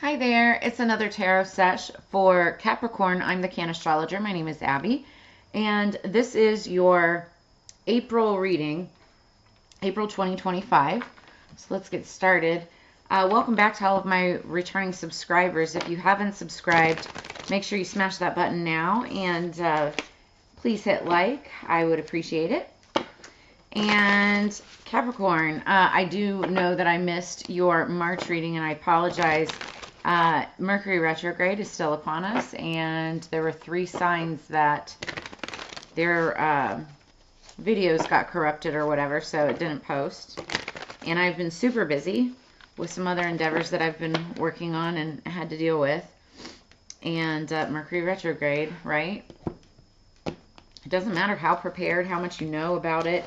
Hi there, it's another tarot sesh for Capricorn. I'm the Can astrologer. My name is Abby, and this is your April reading, April 2025. So let's get started. Welcome back to all of my returning subscribers. If you haven't subscribed, make sure you smash that button now, and please hit like. I would appreciate it. And Capricorn, I do know that I missed your March reading, and I apologize. Mercury retrograde is still upon us, and there were 3 signs that their videos got corrupted or whatever, so it didn't post. And I've been super busy with some other endeavors that I've been working on and had to deal with. And Mercury retrograde, right? It doesn't matter how prepared, how much you know about it.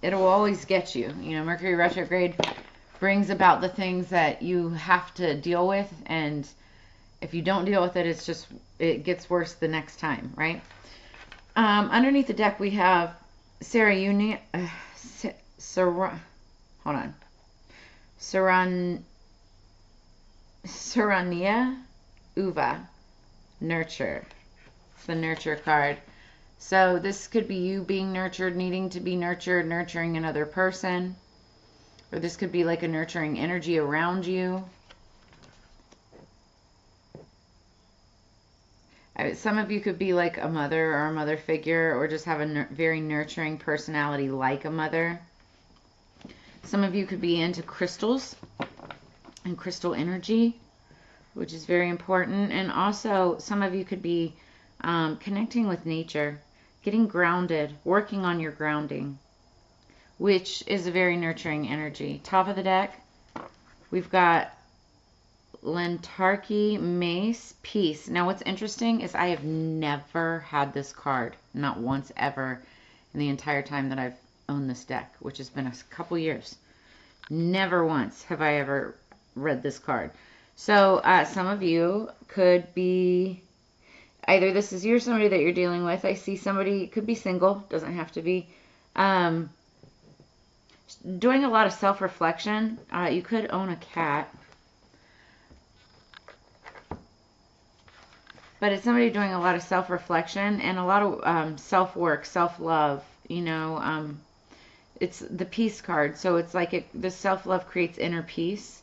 It'll always get you. You know, Mercury retrograde brings about the things that you have to deal with, and if you don't deal with it, it gets worse the next time, right? Underneath the deck we have Serania Uva, nurture. It's the nurture card. So this could be you being nurtured, needing to be nurtured, nurturing another person. Or this could be like a nurturing energy around you. Some of you could be like a mother or a mother figure, or just have a very nurturing personality like a mother. Some of you could be into crystals and crystal energy, which is very important. And also some of you could be connecting with nature, getting grounded, working on your grounding, which is a very nurturing energy. Top of the deck, we've got Lentarki, Mace, Peace. Now, what's interesting is I have never had this card, not once ever, in the entire time that I've owned this deck, which has been a couple years. Never once have I ever read this card. So, some of you could be, either this is you or somebody that you're dealing with. I see somebody, could be single, doesn't have to be. Doing a lot of self-reflection. You could own a cat. But it's somebody doing a lot of self-reflection and a lot of self-work, self-love. You know, it's the peace card. So it's like the self-love creates inner peace.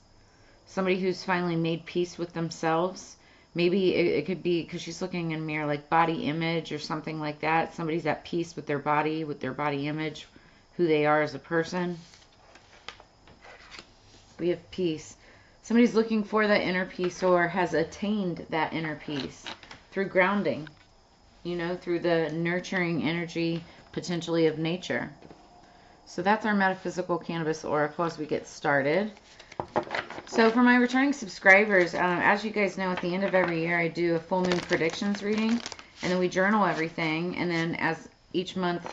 Somebody who's finally made peace with themselves. Maybe it could be because she's looking in a mirror, like body image or something like that. Somebody's at peace with their body image, who they are as a person. We have peace. Somebody's looking for that inner peace or has attained that inner peace through grounding, you know, through the nurturing energy potentially of nature. So that's our Metaphysical Cannabis Oracle as we get started. So for my returning subscribers, as you guys know, at the end of every year I do a full moon predictions reading, and then we journal everything, and then as each month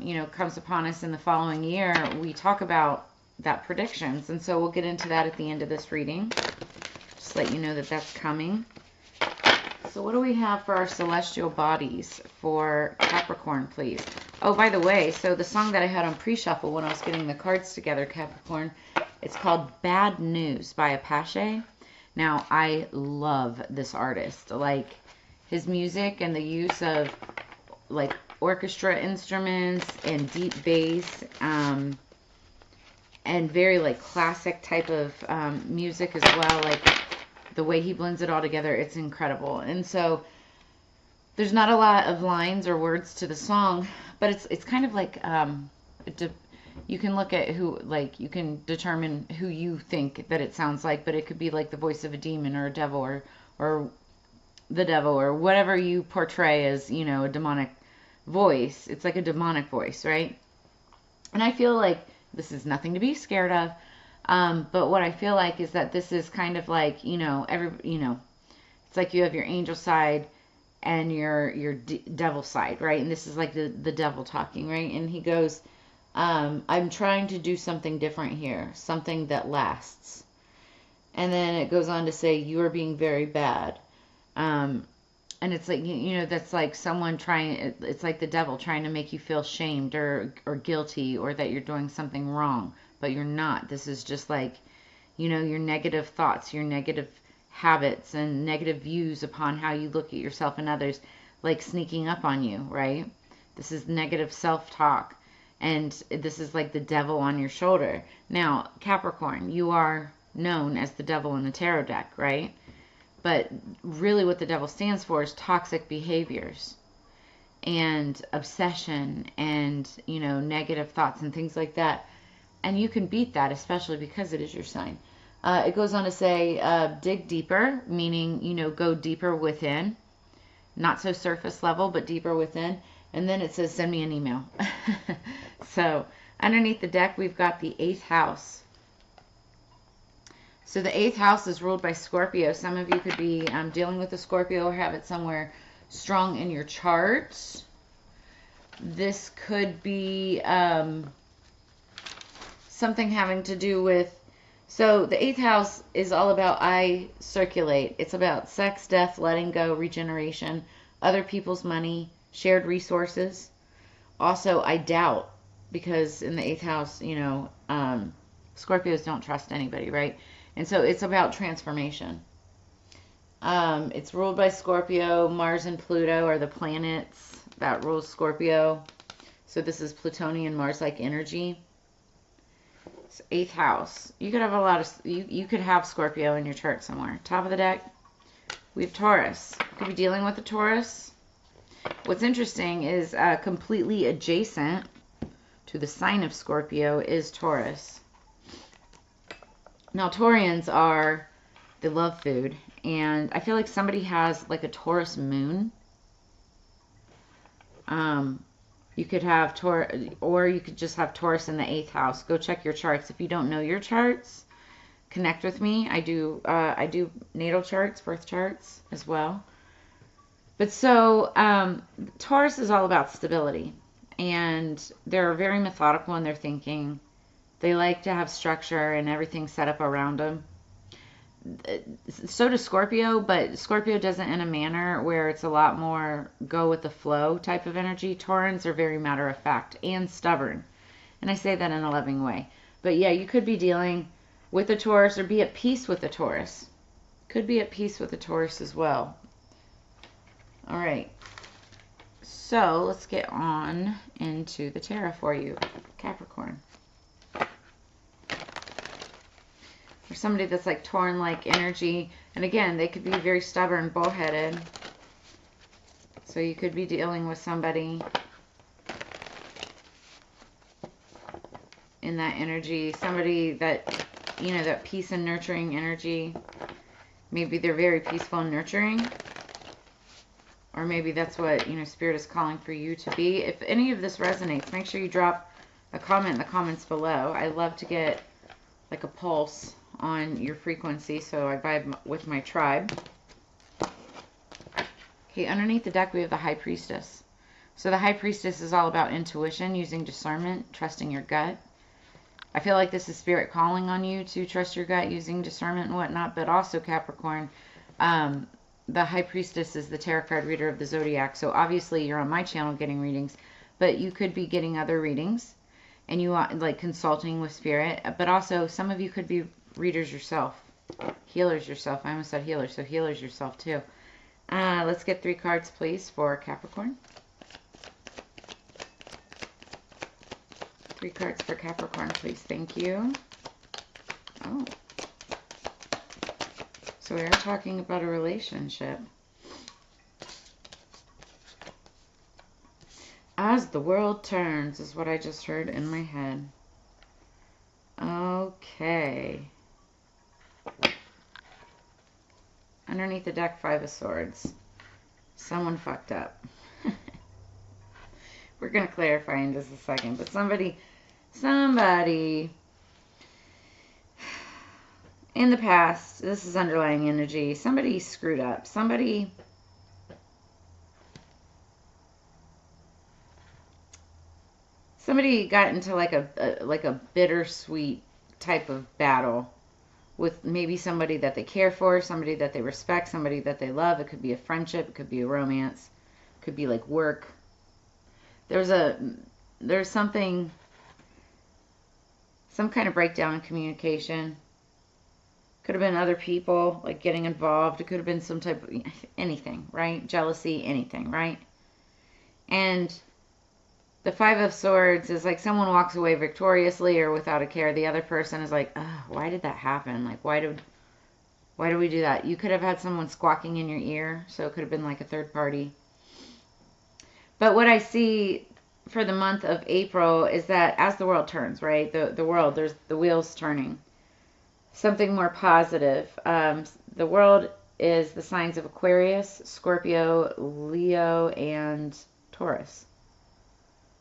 you know, comes upon us in the following year, we talk about that predictions. And so we'll get into that at the end of this reading. Just let you know that that's coming. So what do we have for our celestial bodies for Capricorn, please? Oh, by the way, so the song that I had on pre-shuffle when I was getting the cards together, Capricorn, it's called Bad News by Apache. Now, I love this artist. Like, his music and the use of, like, orchestra instruments and deep bass, and very like classic type of music as well. Like the way he blends it all together, it's incredible. And so there's not a lot of lines or words to the song, but it's kind of like you can look at who, like, you can determine who you think that it sounds like, but it could be like the voice of a demon or a devil or the devil or whatever you portray as, you know, a demonic voice. It's like a demonic voice, right? And I feel like this is nothing to be scared of, but what I feel like is that this is kind of like, you know, it's like you have your angel side and your devil side, right? And this is like the devil talking, right? And he goes, I'm trying to do something different here, something that lasts. And then it goes on to say, you are being very bad. And it's like, you know, that's like someone trying, it's like the devil trying to make you feel shamed or guilty, or that you're doing something wrong, but you're not. This is just like, you know, your negative thoughts, your negative habits and negative views upon how you look at yourself and others, like sneaking up on you, right? This is negative self-talk. And this is like the devil on your shoulder. Now, Capricorn, you are known as the devil in the tarot deck, right? But really what the devil stands for is toxic behaviors and obsession and, you know, negative thoughts and things like that. And you can beat that, especially because it is your sign. It goes on to say, dig deeper, meaning, you know, go deeper within. Not so surface level, but deeper within. And then it says, send me an email. So underneath the deck, we've got the 8th house. So the 8th house is ruled by Scorpio. Some of you could be dealing with a Scorpio or have it somewhere strong in your charts. This could be something having to do with, so the 8th house is all about I circulate. It's about sex, death, letting go, regeneration, other people's money, shared resources. Also, I doubt, because in the 8th house, you know, Scorpios don't trust anybody, right? And so it's about transformation. It's ruled by Scorpio. Mars and Pluto are the planets that rule Scorpio. So this is Plutonian Mars-like energy. It's 8th house. You could have a lot of, you could have Scorpio in your chart somewhere. Top of the deck, we have Taurus. You could be dealing with a Taurus. What's interesting is completely adjacent to the sign of Scorpio is Taurus. Now, Taurians are, they love food, and I feel like somebody has like a Taurus moon. You could have Taurus, or you could just have Taurus in the 8th house. Go check your charts. If you don't know your charts, connect with me. I do natal charts, birth charts as well. But so Taurus is all about stability, and they're very methodical in their thinking. They like to have structure and everything set up around them. So does Scorpio, but Scorpio does it in a manner where it's a lot more go with the flow type of energy. Taurans are very matter of fact and stubborn. And I say that in a loving way. But yeah, you could be dealing with a Taurus or be at peace with a Taurus. Could be at peace with a Taurus as well. All right. So let's get on into the tarot for you, Capricorn. For somebody that's like torn-like energy. And again, they could be very stubborn, bullheaded. So you could be dealing with somebody in that energy. Somebody that, you know, that peace and nurturing energy. Maybe they're very peaceful and nurturing. Or maybe that's what, you know, Spirit is calling for you to be. If any of this resonates, make sure you drop a comment in the comments below. I love to get like a pulse on your frequency, so I vibe with my tribe. Okay, underneath the deck we have the High Priestess. So the High Priestess is all about intuition, using discernment, trusting your gut. I feel like this is Spirit calling on you to trust your gut, using discernment and whatnot, but also Capricorn, the High Priestess is the tarot card reader of the Zodiac, so obviously you're on my channel getting readings, but you could be getting other readings, and you are like consulting with Spirit, but also some of you could be readers yourself, healers yourself. I almost said healers, so healers yourself too. Let's get 3 cards, please, for Capricorn. 3 cards for Capricorn, please. Thank you. Oh. So we are talking about a relationship. As the world turns is what I just heard in my head. Okay. Underneath the deck, 5 of Swords. Someone fucked up. We're going to clarify in just a second. But somebody in the past, this is underlying energy, somebody screwed up. Somebody got into like a bittersweet type of battle with maybe somebody that they care for, somebody that they respect, somebody that they love. It could be a friendship, it could be a romance, it could be like work. There's something, some kind of breakdown in communication. Could have been other people, like getting involved. It could have been some type of anything, right? Jealousy, anything, right? And the Five of Swords is like someone walks away victoriously or without a care. The other person is like, why did that happen? Like, why did we do that? You could have had someone squawking in your ear, so it could have been like a third party. But what I see for the month of April is that as the world turns, right? The world, there's the wheels turning. Something more positive. The world is the signs of Aquarius, Scorpio, Leo, and Taurus.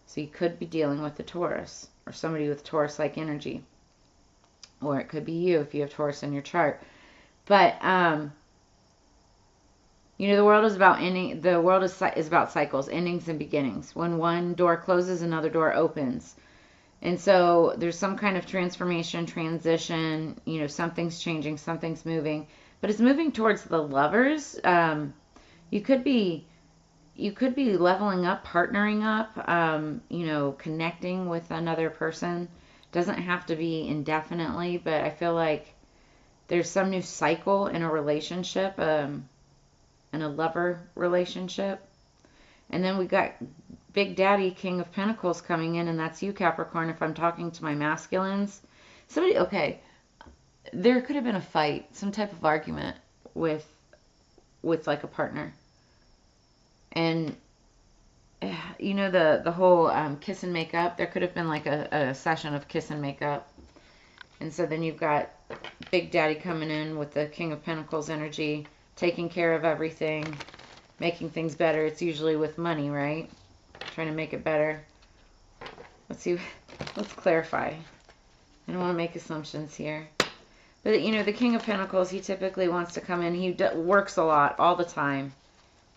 So you could be dealing with the Taurus or somebody with Taurus-like energy. Or it could be you if you have Taurus in your chart. But, the world is about ending. The world is about cycles, endings and beginnings. When one door closes, another door opens. And so there's some kind of transformation, transition, something's changing, something's moving. But it's moving towards the Lovers. You could be leveling up, partnering up, connecting with another person. Doesn't have to be indefinitely, but I feel like there's some new cycle in a relationship, in a lover relationship. And then we got Big Daddy, King of Pentacles coming in, and that's you, Capricorn, if I'm talking to my masculines. Okay, there could have been a fight, some type of argument with like a partner. And the whole kiss and make up, there could have been like a session of kiss and make up. And so then you've got Big Daddy coming in with the King of Pentacles energy, taking care of everything, making things better. It's usually with money, right? Trying to make it better. Let's see. Let's clarify. I don't want to make assumptions here. But, the King of Pentacles, he typically wants to come in. He works a lot, all the time.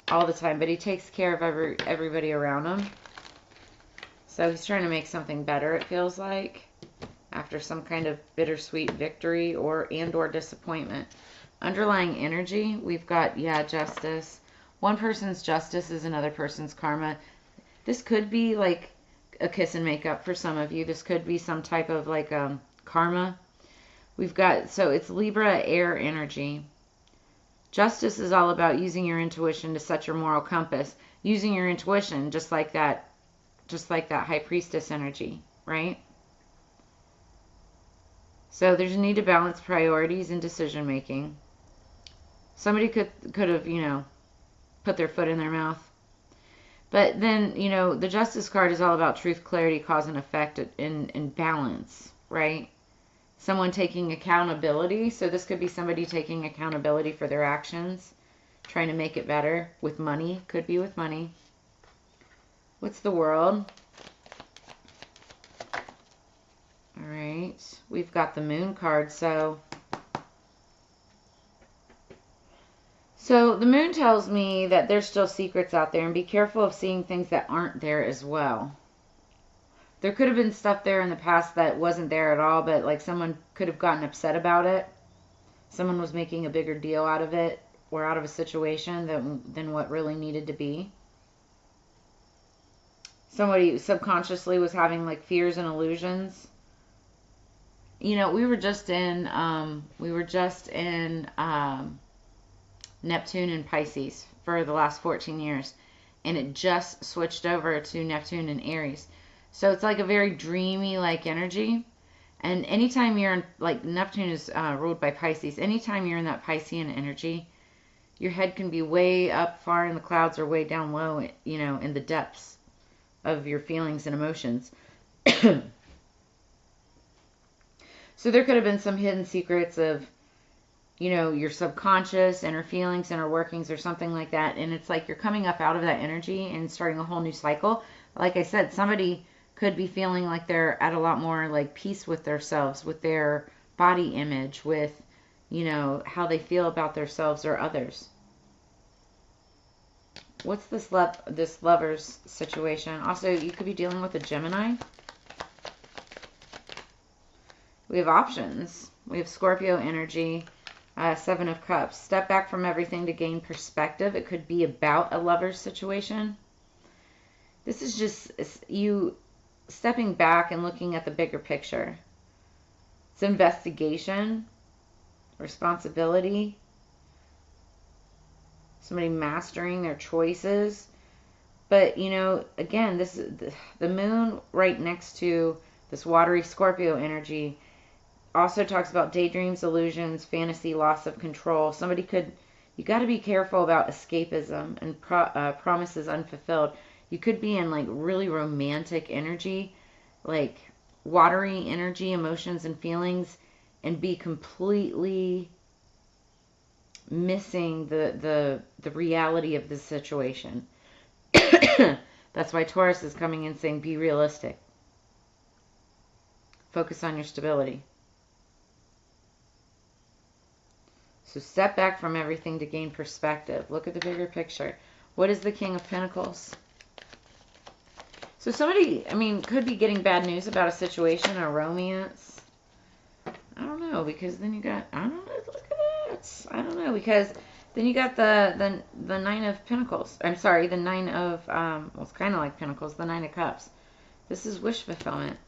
All the time. But he takes care of everybody around him. So he's trying to make something better, it feels like, after some kind of bittersweet victory or disappointment. Underlying energy, we've got, justice. One person's justice is another person's karma. This could be like a kiss and make up for some of you. This could be some type of like karma. We've got, so it's Libra air energy. Justice is all about using your intuition to set your moral compass. Using your intuition, just like that High Priestess energy, right? So there's a need to balance priorities and decision making. Somebody could have, put their foot in their mouth. But then, the Justice card is all about truth, clarity, cause and effect, and balance, right? Someone taking accountability. So this could be somebody taking accountability for their actions, trying to make it better with money. Could be with money. What's the World? All right. We've got the Moon card. So the Moon tells me that there's still secrets out there, and be careful of seeing things that aren't there as well. There could have been stuff there in the past that wasn't there at all, but like someone could have gotten upset about it. Someone was making a bigger deal out of it or out of a situation than what really needed to be. Somebody subconsciously was having like fears and illusions. We were just in Neptune and Pisces for the last 14 years, and it just switched over to Neptune and Aries. So it's like a very dreamy like energy. And anytime you're in, like, Neptune is ruled by Pisces, anytime you're in that Piscean energy, your head can be way up far in the clouds or way down low, in the depths of your feelings and emotions. So there could have been some hidden secrets of, your subconscious, inner feelings, inner workings, or something like that. And it's like you're coming up out of that energy and starting a whole new cycle. Like I said, somebody could be feeling like they're at a lot more like peace with themselves, with their body image, with, how they feel about themselves or others. What's this Lovers situation? Also, you could be dealing with a Gemini. We have options. We have Scorpio energy. Seven of Cups. Step back from everything to gain perspective. It could be about a lover's situation. This is just you stepping back and looking at the bigger picture. It's investigation, responsibility, somebody mastering their choices. But, you know, again, this is the moon right next to this watery Scorpio energy also talks about daydreams, illusions, fantasy, loss of control. Somebody could, you got to be careful about escapism and promises unfulfilled. You could be in like really romantic energy, like watery energy, emotions and feelings, and be completely missing the reality of the situation. That's why Taurus is coming in saying, be realistic. Focus on your stability. So step back from everything to gain perspective. Look at the bigger picture. What is the King of Pentacles? So somebody, I mean, could be getting bad news about a situation or romance. I don't know, because then you got, I don't know, look at that. I don't know, because then you got the Nine of Pentacles. I'm sorry, the Nine of, well, it's kind of like Pentacles, the Nine of Cups. This is wish fulfillment.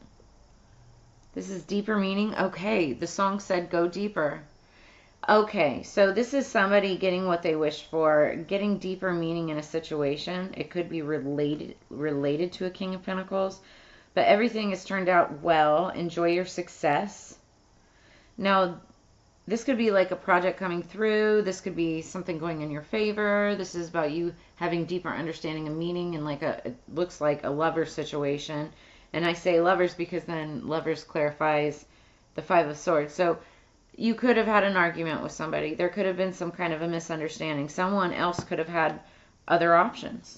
This is deeper meaning. Okay, the song said go deeper. Okay, so this is somebody getting what they wish for, getting deeper meaning in a situation. It could be related to a King of Pentacles, but everything has turned out well. Enjoy your success. Now, this could be like a project coming through. This could be something going in your favor. This is about you having deeper understanding of meaning and like it looks like a lover situation. And I say lovers because then lovers clarifies the Five of Swords. So you could have had an argument with somebody. There could have been some kind of a misunderstanding. Someone else could have had other options.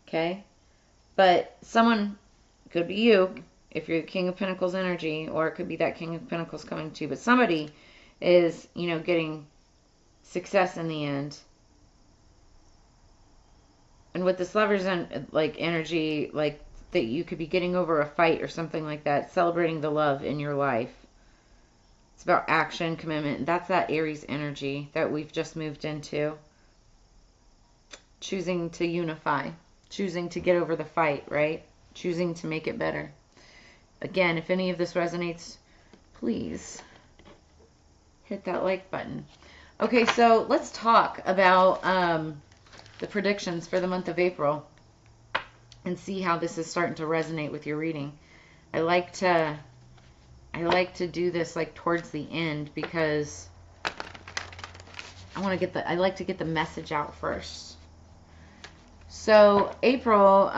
Okay? But someone, could be you, if you're the King of Pentacles energy, or it could be that King of Pentacles coming to you. But somebody is, you know, getting success in the end. And with this Lover's like energy, like that you could be getting over a fight or something like that, celebrating the love in your life. It's about action, commitment. That's that Aries energy that we've just moved into. Choosing to unify. Choosing to get over the fight, right? Choosing to make it better. Again, if any of this resonates, please hit that like button. Okay, so let's talk about the predictions for the month of April and see how this is starting to resonate with your reading. I like to do this like towards the end because I like to get the message out first. So April,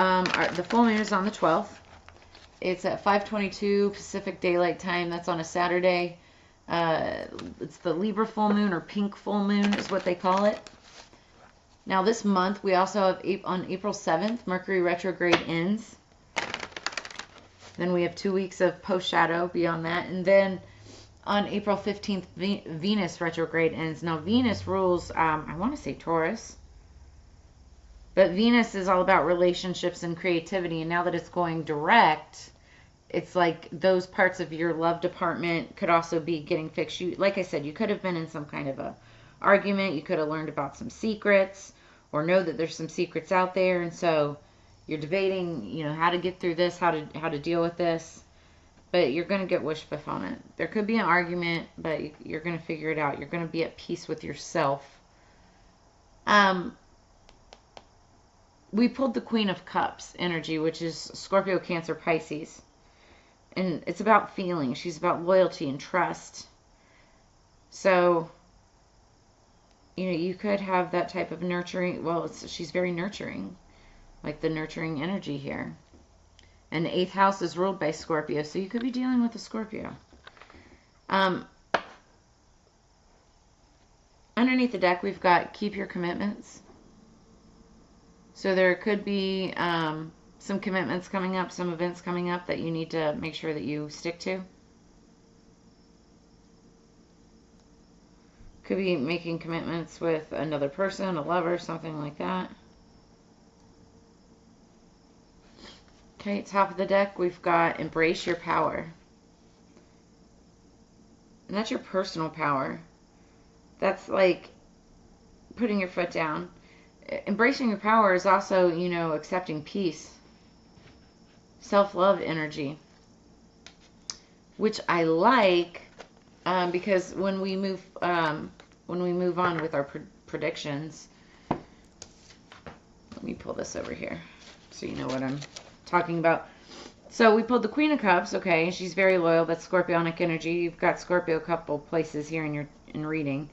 the full moon is on the 12th. It's at 5:22 Pacific Daylight Time. That's on a Saturday. It's the Libra full moon, or pink full moon is what they call it. Now this month we also have on April 7th, Mercury retrograde ends. Then we have 2 weeks of post-shadow beyond that. And then on April 15th, Venus retrograde ends. Now, Venus rules, I want to say Taurus. But Venus is all about relationships and creativity. And now that it's going direct, it's like those parts of your love department could also be getting fixed. Like I said, you could have been in some kind of a argument. You could have learned about some secrets or know that there's some secrets out there. And so you're debating, you know, how to get through this, how to deal with this, but you're going to get wish fulfillment. There could be an argument, but you're going to figure it out. You're going to be at peace with yourself. We pulled the Queen of Cups energy, which is Scorpio, Cancer, Pisces, and it's about feeling. She's about loyalty and trust. So, you know, you could have that type of nurturing. Well, she's very nurturing. Like the nurturing energy here. And the 8th house is ruled by Scorpio, so you could be dealing with a Scorpio. Underneath the deck, we've got keep your commitments. So there could be some commitments coming up, some events coming up that you need to make sure that you stick to. Could be making commitments with another person, a lover, something like that. Okay, top of the deck, we've got embrace your power. And that's your personal power. That's like putting your foot down. Embracing your power is also, you know, accepting peace. Self-love energy. Which I like because when we move on with our predictions, let me pull this over here so you know what I'm talking about. So we pulled the Queen of Cups, okay, she's very loyal. That's Scorpionic energy. You've got Scorpio a couple places here in your reading.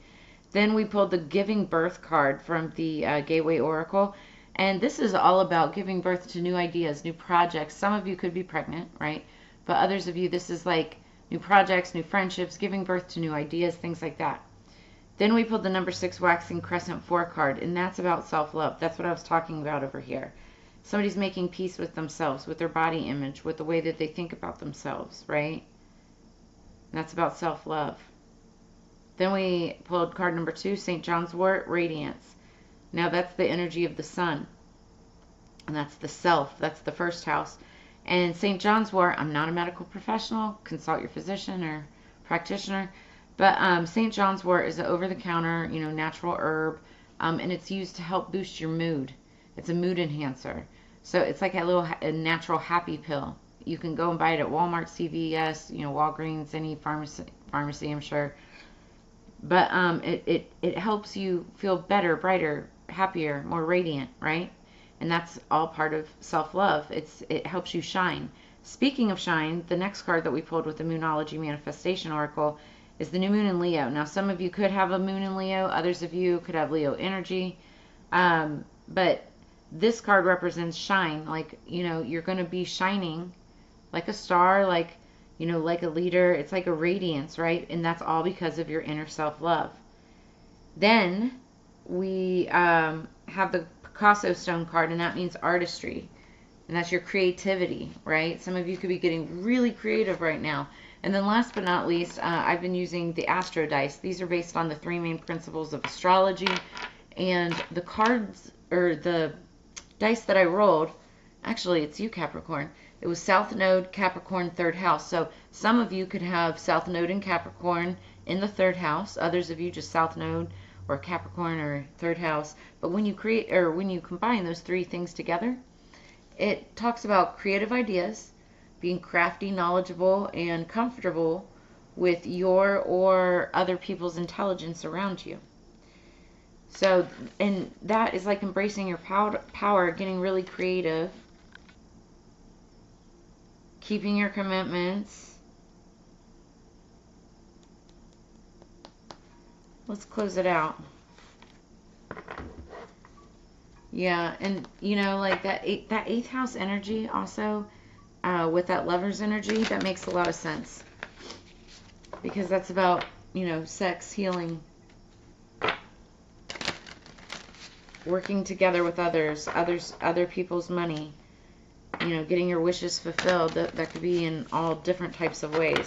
Then we pulled the Giving Birth card from the Gateway Oracle. And this is all about giving birth to new ideas, new projects. Some of you could be pregnant, right? But others of you, this is like new projects, new friendships, giving birth to new ideas, things like that. Then we pulled the number 6 Waxing Crescent 4 card, and that's about self-love. That's what I was talking about over here. Somebody's making peace with themselves, with their body image, with the way that they think about themselves, right? And that's about self-love. Then we pulled card number 2, St. John's Wort, Radiance. Now that's the energy of the sun. And that's the self. That's the first house. And St. John's Wort, I'm not a medical professional. Consult your physician or practitioner. But St. John's Wort is an over-the-counter, natural herb. And it's used to help boost your mood. It's a mood enhancer. So it's like a natural happy pill. You can go and buy it at Walmart, CVS, Walgreens, any pharmacy, I'm sure. But it helps you feel better, brighter, happier, more radiant, right? And that's all part of self-love. It helps you shine. Speaking of shine, the next card that we pulled with the Moonology Manifestation Oracle is the new moon in Leo. Now, some of you could have a moon in Leo. Others of you could have Leo energy. But this card represents shine. Like, you're going to be shining like a star, like a leader. It's like a radiance, right? And that's all because of your inner self-love. Then we have the Picasso stone card, and that means artistry. And that's your creativity, right? Some of you could be getting really creative right now. And then last but not least, I've been using the Astro dice. These are based on the 3 main principles of astrology. And the cards, or the dice that I rolled, actually it's you, Capricorn. It was South Node, Capricorn, 3rd house. So some of you could have South Node and Capricorn in the 3rd house. Others of you just South Node or Capricorn or 3rd house. But when you combine those 3 things together, it talks about creative ideas, being crafty, knowledgeable, and comfortable with your or other people's intelligence around you. So, and that is like embracing your power, getting really creative, keeping your commitments. Let's close it out. Yeah, and like that 8th house energy also, with that Lover's energy, that makes a lot of sense. Because that's about, sex, healing, working together with other people's money, getting your wishes fulfilled. That could be in all different types of ways.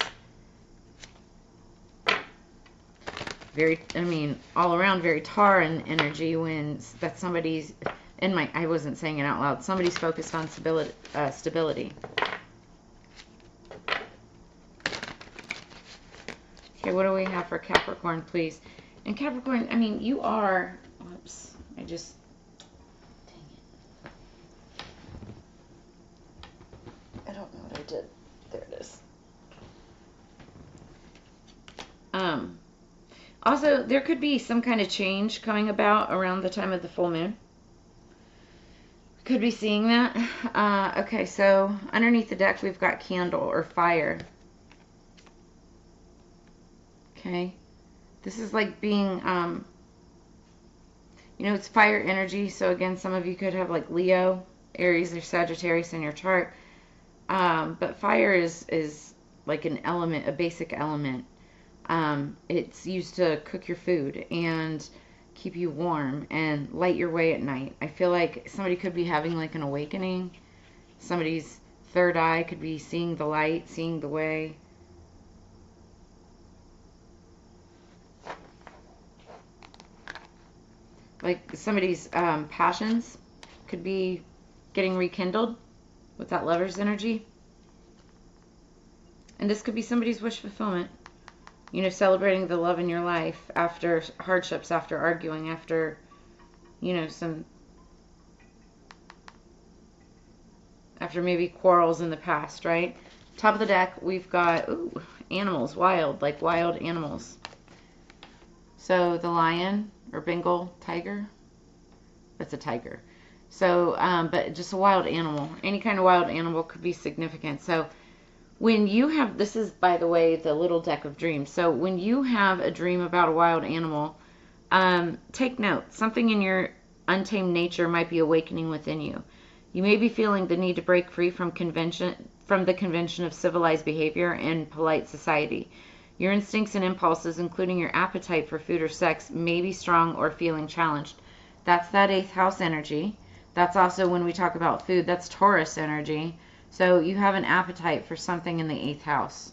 All around very Taran energy when that somebody's I wasn't saying it out loud. Somebody's focused on stability. Okay, what do we have for Capricorn, please? And Capricorn, you are, whoops, dang it. I don't know what I did. There it is. Also, there could be some kind of change coming about around the time of the full moon. Could be seeing that. Okay, so underneath the deck, we've got candle or fire. Okay. This is like being, it's fire energy. So again, some of you could have like Leo, Aries, or Sagittarius in your chart. But fire is like an element, a basic element. It's used to cook your food and keep you warm and light your way at night. I feel like somebody could be having like an awakening. Somebody's 3rd eye could be seeing the light, seeing the way. Like somebody's passions could be getting rekindled with that Lover's energy. And this could be somebody's wish fulfillment. Celebrating the love in your life after hardships, after arguing, after, after maybe quarrels in the past, right? Top of the deck, we've got, animals, wild, like wild animals. So the lion or Bengal tiger, that's a tiger. So, but just a wild animal. Any kind of wild animal could be significant. So when you have, this is, by the way, the little deck of dreams. So when you have a dream about a wild animal, take note. Something in your untamed nature might be awakening within you. You may be feeling the need to break free from the convention of civilized behavior and polite society. Your instincts and impulses, including your appetite for food or sex, may be strong or feeling challenged. That's that 8th house energy. That's also when we talk about food, that's Taurus energy. So you have an appetite for something in the 8th house.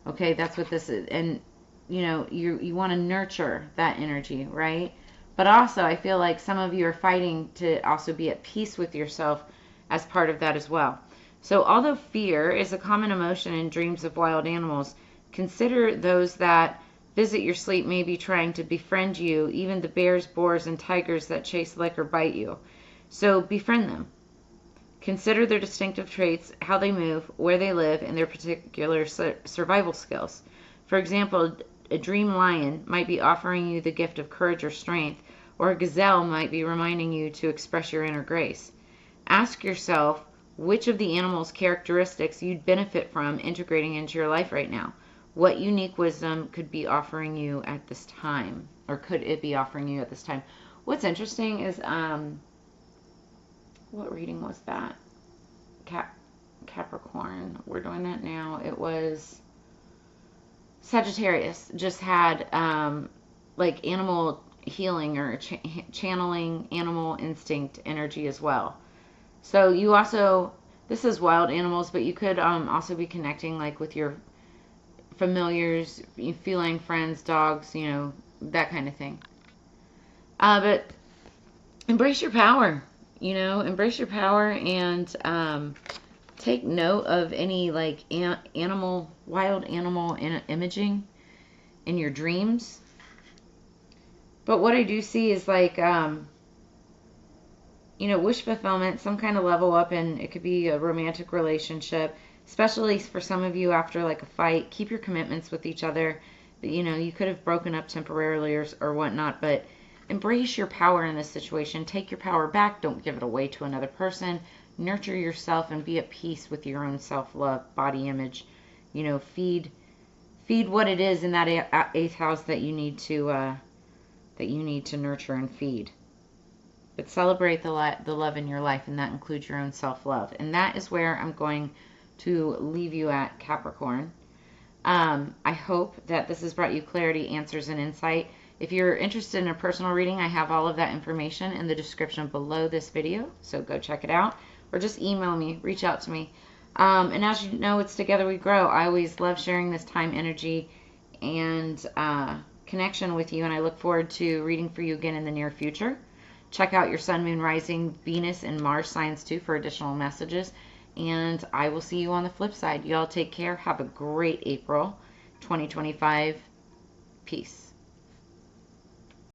Okay, that's what this is. And, you know, you want to nurture that energy, right? But also, I feel like some of you are fighting to also be at peace with yourself as part of that as well. So although fear is a common emotion in dreams of wild animals, consider those that visit your sleep may be trying to befriend you, even the bears, boars, and tigers that chase, lick, or bite you. So befriend them. Consider their distinctive traits, how they move, where they live, and their particular survival skills. For example, a dream lion might be offering you the gift of courage or strength, or a gazelle might be reminding you to express your inner grace. Ask yourself which of the animal's characteristics you'd benefit from integrating into your life right now. What unique wisdom could be offering you at this time, or could it be offering you at this time? What's interesting is, what reading was that? Capricorn. We're doing that now. It was Sagittarius. Just had like animal healing or channeling animal instinct energy as well. So you also, this is wild animals, but you could also be connecting like with your familiars, feline friends, dogs, you know, that kind of thing. But embrace your power, you know, embrace your power and take note of any like wild animal imaging in your dreams. But what I do see is like, you know, wish fulfillment, some kind of level up, and it could be a romantic relationship, especially for some of you after like a fight. Keep your commitments with each other. You know, you could have broken up temporarily or whatnot, but embrace your power in this situation. Take your power back. Don't give it away to another person. Nurture yourself and be at peace with your own self-love, body image. You know, feed what it is in that 8th house that you need to nurture and feed. But celebrate the love in your life, and that includes your own self-love. And that is where I'm going to leave you at, Capricorn. I hope that this has brought you clarity, answers, and insight. If you're interested in a personal reading, I have all of that information in the description below this video, so go check it out. Or just email me, reach out to me. And as you know, it's Together We Grow. I always love sharing this time, energy, and connection with you, and I look forward to reading for you again in the near future. Check out your Sun, Moon, Rising, Venus, and Mars signs too for additional messages. And I will see you on the flip side. Y'all take care. Have a great April 2025. Peace.